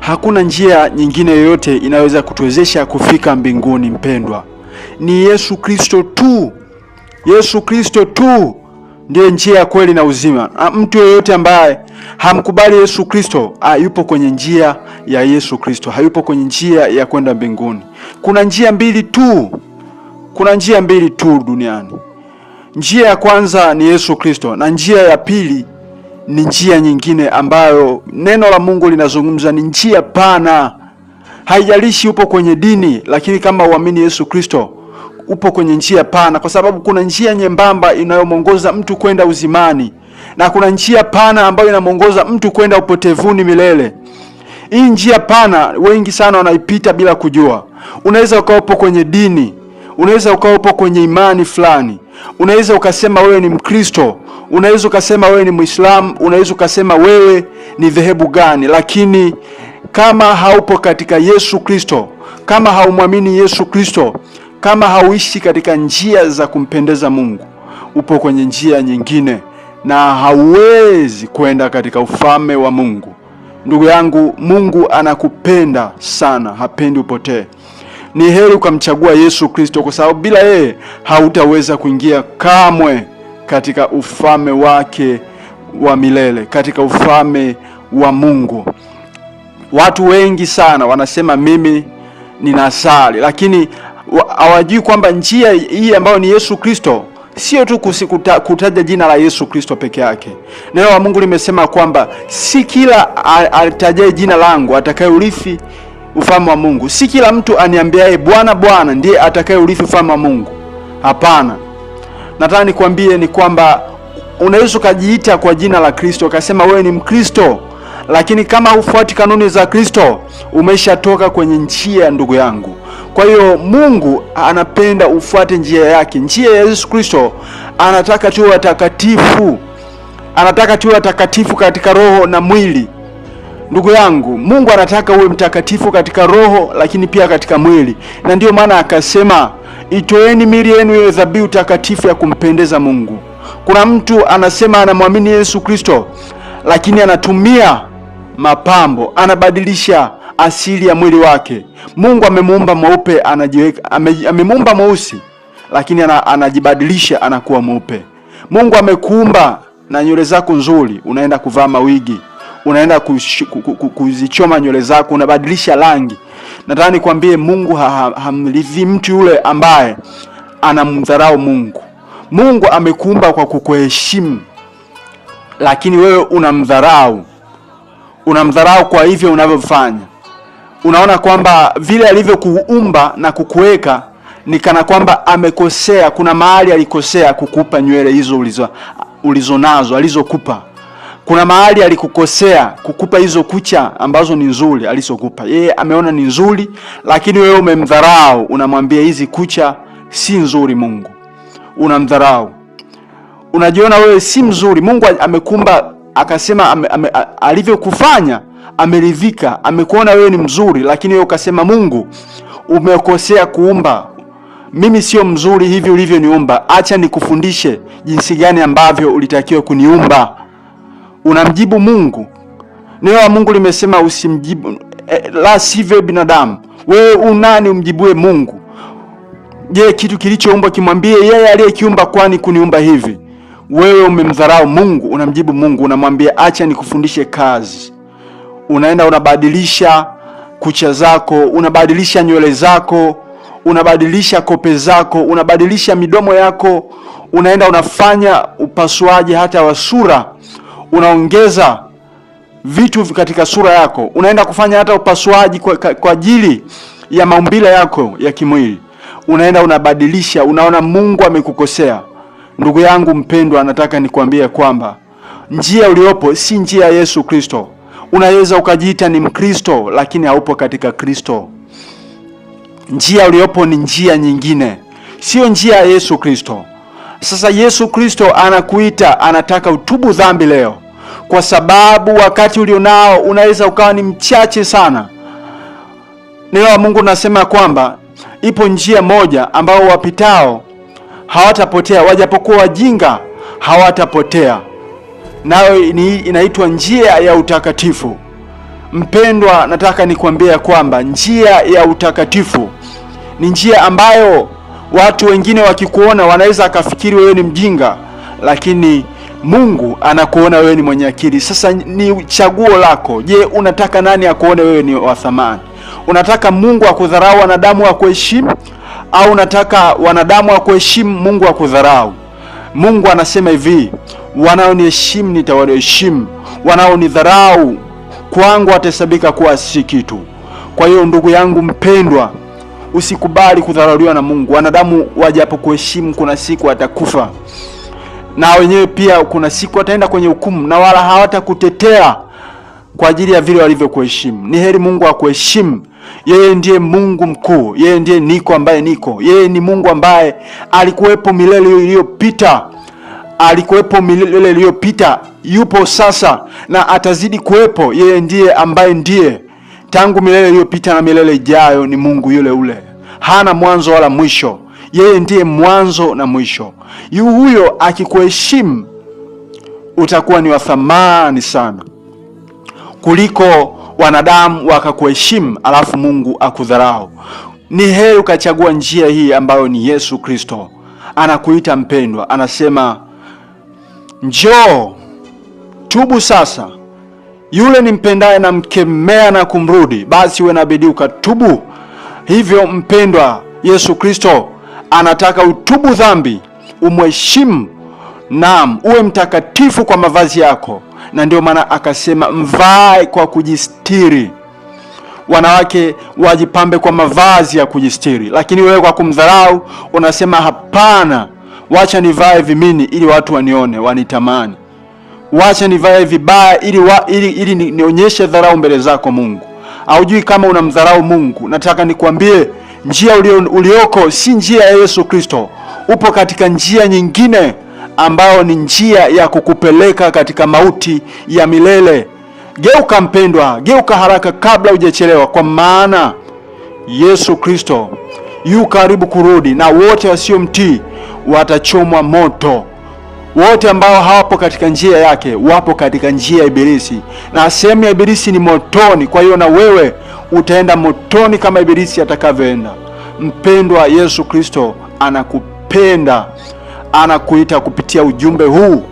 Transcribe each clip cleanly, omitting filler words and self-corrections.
Hakuna njia nyingine yoyote inaweza kutuwezesha kufika mbinguni mpendwa. Ni Yesu Kristo tu. Yesu Kristo tu ndiye njia ya kweli na uzima. Mtu yeyote ambaye hamkubali Yesu Kristo yupo kwenye njia ya Yesu Kristo, hayupo kwenye njia ya kwenda mbinguni. Kuna njia mbili tu. Kuna njia mbili tu duniani. Njia ya kwanza ni Yesu Kristo, na njia ya pili ni njia nyingine ambayo neno la Mungu linazungumza. Ni njia pana. Haijalishi upo kwenye dini, lakini kama uamini Yesu Kristo upo kwenye njia pana, kwa sababu kuna njia nyembamba inayomwongoza mtu kwenda uzimani, na kuna njia pana ambayo inamwongoza mtu kwenda upotevuni milele. Hii njia pana wengi sana wanaipita bila kujua. Unaweza ukawa upo kwenye dini, unaweza ukawa upo kwenye imani fulani, unaweza ukasema wewe ni Mkristo, unaweza ukasema wewe ni Muislamu, unaweza ukasema wewe ni dhehebu gani, lakini kama haupo katika Yesu Kristo, kama haumwamini Yesu Kristo, kama hauishi katika njia za kumpendeza Mungu, upo kwenye njia nyingine na hauwezi kwenda katika ufalme wa Mungu. Ndugu yangu, Mungu anakupenda sana, hapendi upotee. Ni heri ukamchagua Yesu Kristo, kwa sababu bila yeye hautaweza kuingia kamwe katika ufalme wake wa milele, katika ufalme wa Mungu. Watu wengi sana wanasema mimi ninasali, lakini hawajui kwamba njia hii ambayo ni Yesu Kristo sio tu kutaja jina la Yesu Kristo peke yake. Neno la Mungu limesema kwamba si kila atajaye jina langu atakayeurithi ufalme wa Mungu. Si kila mtu aniambiaye Bwana Bwana ndiye atakayeurithi ufalme wa Mungu. Hapana. Nataka nikwambie ni kwamba unaweza kujiita kwa jina la Kristo, ukasema wewe ni Mkristo, lakini kama hufuati kanuni za Kristo, umeshatoka kwenye njia, ndugu yangu. Kwa hiyo Mungu anapenda ufuate njia yake. Njia ya Yesu Kristo anataka tuwe watakatifu. Anataka tuwe watakatifu katika roho na mwili. Ndugu yangu, Mungu anataka uwe mtakatifu katika roho, lakini pia katika mwili. Na ndiyo maana akasema, itoeni miili yenu iwe dhabihu takatifu ya kumpendeza Mungu. Kuna mtu anasema anamwamini Yesu Kristo, lakini anatumia mapambo, anabadilisha asili ya mwili wake. Mungu amemuumba mweupe, amemuumba mweusi, lakini anajibadilisha anakuwa mweupe. Mungu amekuumba na nywele zako nzuri, unaenda kuvaa mawigi, unaenda kuzichoma nywele zako, unabadilisha rangi. Nataka nikwambie Mungu hamridhi mtu yule ambaye anamdharau Mungu. Mungu amekuumba kwa kukuheshimu, lakini wewe unamdharau. Unamdharau kwa hivyo unavyofanya. Unaona kwamba vile alivyokuumba na kukuweka ni kana kwamba amekosea. Kuna mahali alikosea kukupa nywele hizo ulizonazo alizokupa. Kuna mahali alikukosea kukupa hizo kucha ambazo ni nzuri alizokupa. Yeye ameona ni nzuri, lakini wewe umemdharau, unamwambia hizi kucha si nzuri. Mungu unamdharau. Unajiona wewe si mzuri. Mungu amekumba akasema alivyokufanya ameridhika, amekuona wewe ni mzuri, lakini wewe ukasema Mungu umekosea kuumba. Mimi sio mzuri hivi ulivyoniumba. Acha nikufundishe jinsi gani ambavyo ulitakiwa kuniumba. Unamjibu Mungu. Neno la Mungu limesema usimjibu la sivyo binadamu. Wewe unani umjibue Mungu? Je, kitu kilichoumbwa kimwambie yeye aliyekiumba kwani kuniumba hivi? Wewe umemdharau Mungu, unamjibu Mungu, unamwambia acha nikufundishe kazi. Unaenda unabadilisha kucha zako, unabadilisha nywele zako, unabadilisha kope zako, unabadilisha midomo yako, unaenda unafanya upasuaji hata wa sura, unaongeza vitu katika sura yako, unaenda kufanya hata upasuaji kwa ajili ya maumbile yako ya kimwili. Unaenda unabadilisha, unaona Mungu amekukosea. Ndugu yangu mpendwa, nataka nikwambie kwamba njia uliopo si njia ya Yesu Kristo. Unaweza ukajiita ni Mkristo, lakini haupo katika Kristo. Njia uliopo ni njia nyingine, sio njia ya Yesu Kristo. Sasa Yesu Kristo anakuita, anataka utubu dhambi leo, kwa sababu wakati ulionao unaweza ukawa ni mchache sana. Neno la Mungu nasema kwamba ipo njia moja ambao wapitao hawatapotea, wajapokuwa wajinga hawatapotea. Nayo inaitwa njia ya utakatifu. Mpendwa, nataka nikwambie kwamba njia ya utakatifu ni njia ambayo watu wengine wakikuona wanaweza akafikiri wewe ni mjinga, lakini Mungu anakuona wewe ni mwenye akili. Sasa ni chaguo lako. Je, unataka nani akuone wewe ni wa thamani? Unataka Mungu akudharau, wanadamu akuheshimu, au unataka wanadamu akuheshimu, Mungu akudharau? Mungu anasema hivi, wanaoniheshimu nitawaheshimu, wanaonidharau kwangu watahesabika kuwa si kitu. Kwa hiyo ndugu yangu mpendwa, usikubali kudharauliwa na Mungu. Wanadamu wajapo kuheshimu, kuna siku watakufa, na wenyewe pia kuna siku wataenda kwenye hukumu, na wala hawatakutetea kwa ajili ya vile walivyokuheshimu. Ni heri Mungu akuheshimu. Yeye ndiye Mungu mkuu, yeye ndiye niko ambaye niko. Yeye ni Mungu ambaye alikuwepo milele iliyopita, alikuwepo milele iliyopita, yupo sasa na atazidi kuwepo. Yeye ndiye ambaye ndiye tangu milele iliyopita na milele ijayo. Ni Mungu yule ule, hana mwanzo wala mwisho. Yeye ndiye mwanzo na mwisho. Huyo akikuheshimu, utakuwa ni wa thamani sana kuliko wanadamu wakakuheshimu alafu Mungu akudharau. Ni heri ukachagua njia hii ambayo ni Yesu Kristo. Anakuita mpendwa, anasema njoo, tubu sasa. Yule nimpendaye na mkemea na kumrudi, basi uwe na bidii ukatubu. Hivyo mpendwa, Yesu Kristo anataka utubu dhambi, umheshimu, naam, uwe mtakatifu kwa mavazi yako. Na ndio maana akasema mvae kwa kujistiri. Wanawake wajipambe kwa mavazi ya kujistiri, lakini wewe kwa kumdharau unasema hapana, wacha nivae vimini ili watu wanione, wanitamani. Wacha nivae vibaya ili nionyeshe dharau mbele zako Mungu. Haujui kama unamdharau Mungu. Nataka nikwambie, njia ulioko si njia ya Yesu Kristo. Upo katika njia nyingine ambayo ni njia ya kukupeleka katika mauti ya milele. Geuka mpendwa, geuka haraka kabla hujachelewa, kwa maana Yesu Kristo yu karibu kurudi, na wote wasiomtii watachomwa moto. Wote ambao hawapo katika njia yake wapo katika njia ya Ibilisi, na sehemu ya Ibilisi ni motoni. Kwa hiyo na wewe utaenda motoni kama Ibilisi atakavyoenda. Mpendwa, Yesu Kristo anakupenda, anakuita kupitia ujumbe huu.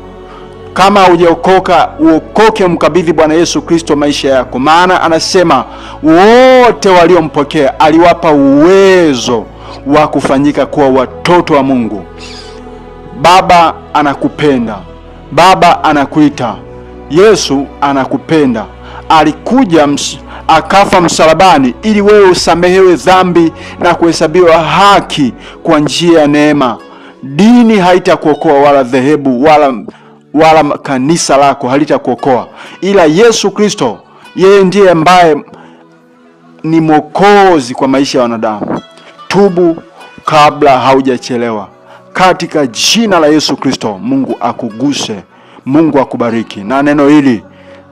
Kama hujaokoka, uokoke, mkabidhi Bwana Yesu Kristo maisha yako, maana anasema wote waliompokea aliwapa uwezo wa kufanyika kuwa watoto wa Mungu. Baba anakupenda, Baba anakuita. Yesu anakupenda. Alikuja akafa msalabani ili wewe usamehewe dhambi na kuhesabiwa haki kwa njia ya neema. Dini haitakuokoa, wala dhehebu wala kanisa lako halitakuokoa, ila Yesu Kristo, yeye ndiye ambaye ni mwokozi kwa maisha ya wanadamu. Tubu kabla haujachelewa. Katika jina la Yesu Kristo, Mungu akuguse, Mungu akubariki, na neno hili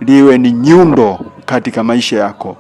liwe ni nyundo katika maisha yako.